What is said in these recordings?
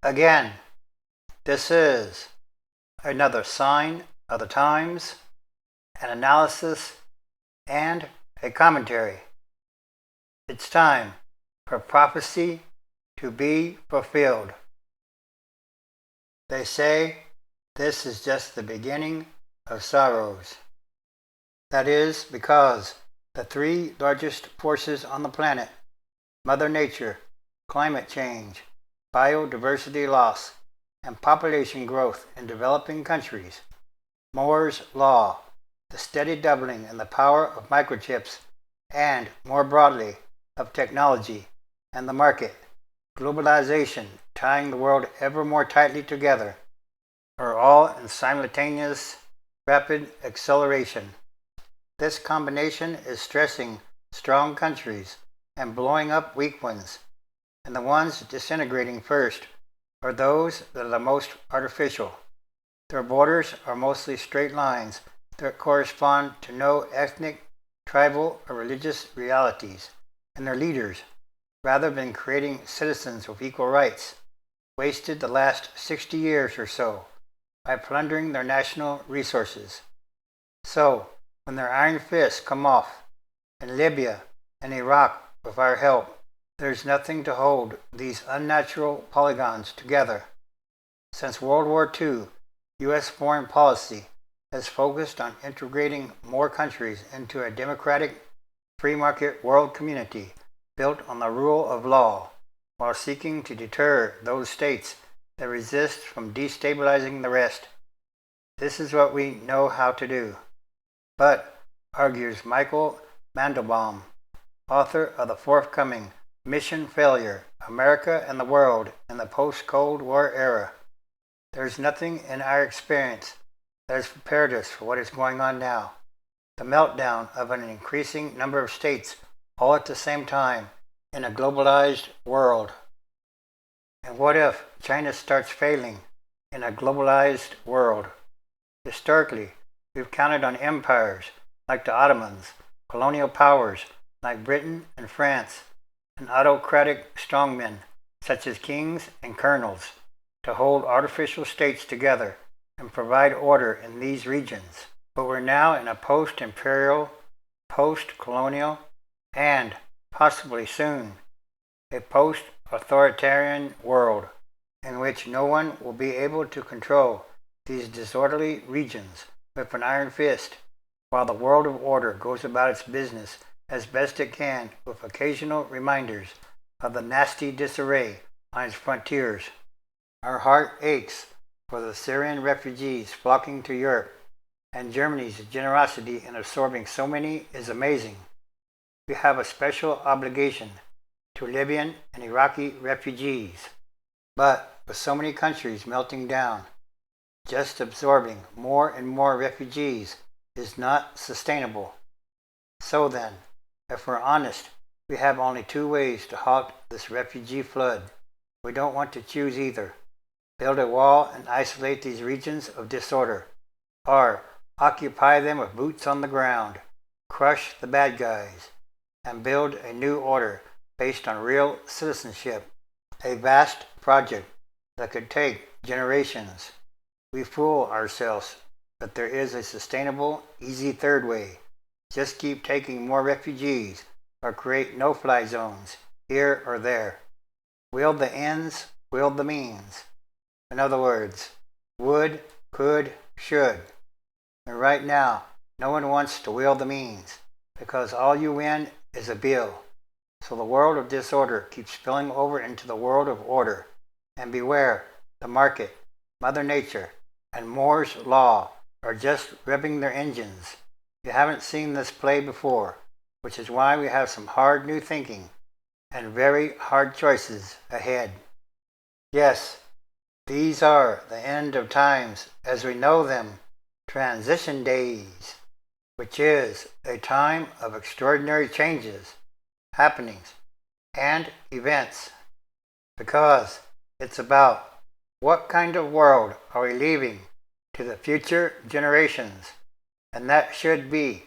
Again, this is another sign of the times, an analysis, and a commentary. It's time for prophecy to be fulfilled. They say this is just the beginning of sorrows. That is because the three largest forces on the planet, Mother Nature, climate change, biodiversity loss, and population growth in developing countries, Moore's Law, the steady doubling in the power of microchips, and, more broadly, of technology and the market, globalization tying the world ever more tightly together, are all in simultaneous, rapid acceleration. This combination is stressing strong countries and blowing up weak ones, and the ones disintegrating first are those that are the most artificial. Their borders are mostly straight lines that correspond to no ethnic, tribal, or religious realities, and their leaders, rather than creating citizens with equal rights, wasted the last 60 years or so by plundering their national resources. So, when their iron fists come off in Libya and Iraq with our help, there's nothing to hold these unnatural polygons together. Since World War II, U.S. foreign policy has focused on integrating more countries into a democratic, free market world community built on the rule of law, while seeking to deter those states that resist from destabilizing the rest. This is what we know how to do. But, argues Michael Mandelbaum, author of the forthcoming Mission Failure, America and the World in the Post-Cold War Era, there's nothing in our experience that has prepared us for what is going on now, the meltdown of an increasing number of states all at the same time in a globalized world. And what if China starts failing in a globalized world? Historically, we've counted on empires like the Ottomans, colonial powers like Britain and France, and autocratic strongmen such as kings and colonels to hold artificial states together and provide order in these regions. But we're now in a post-imperial, post-colonial, and, possibly soon, a post-authoritarian world in which no one will be able to control these disorderly regions with an iron fist, while the world of order goes about its business as best it can with occasional reminders of the nasty disarray on its frontiers. Our heart aches for the Syrian refugees flocking to Europe, and Germany's generosity in absorbing so many is amazing. We have a special obligation to Libyan and Iraqi refugees, but with so many countries melting down, just absorbing more and more refugees is not sustainable. So then, if we're honest, we have only two ways to halt this refugee flood. We don't want to choose either. Build a wall and isolate these regions of disorder, or occupy them with boots on the ground, crush the bad guys, and build a new order based on real citizenship, a vast project that could take generations. We fool ourselves that there is a sustainable, easy third way. Just keep taking more refugees or create no-fly zones here or there. Wield the ends, wield the means. In other words, would, could, should. And right now, no one wants to wield the means because all you win is a bill. So the world of disorder keeps spilling over into the world of order. And beware, the market, Mother Nature, and Moore's Law are just revving their engines. You haven't seen this play before, which is why we have some hard new thinking and very hard choices ahead. Yes, these are the end of times as we know them, transition days, which is a time of extraordinary changes, happenings, and events, because it's about what kind of world are we leaving to the future generations, and that should be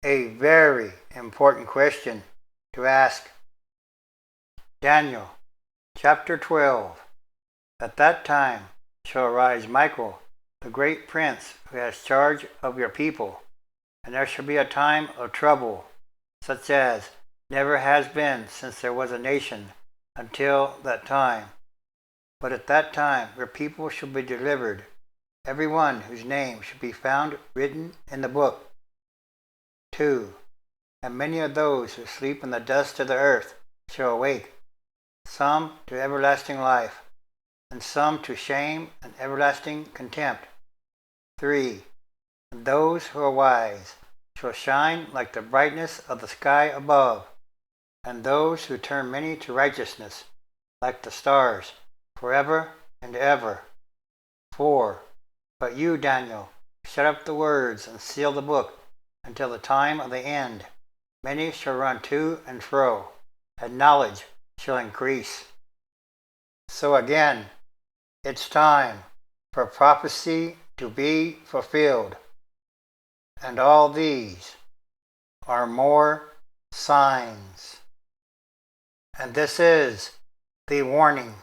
a very important question to ask. Daniel, chapter 12. At that time shall arise Michael, the great prince who has charge of your people, and there shall be a time of trouble, such as never has been since there was a nation until that time. But at that time your people shall be delivered, every one whose name shall be found written in the book. 2. And many of those who sleep in the dust of the earth shall awake, some to everlasting life, and some to shame and everlasting contempt. 3. And those who are wise shall shine like the brightness of the sky above, and those who turn many to righteousness like the stars forever and ever. 4. But you, Daniel, shut up the words and seal the book until the time of the end. Many shall run to and fro, and knowledge shall increase. So again, it's time for prophecy to be fulfilled. And all these are more signs. And this is the warning.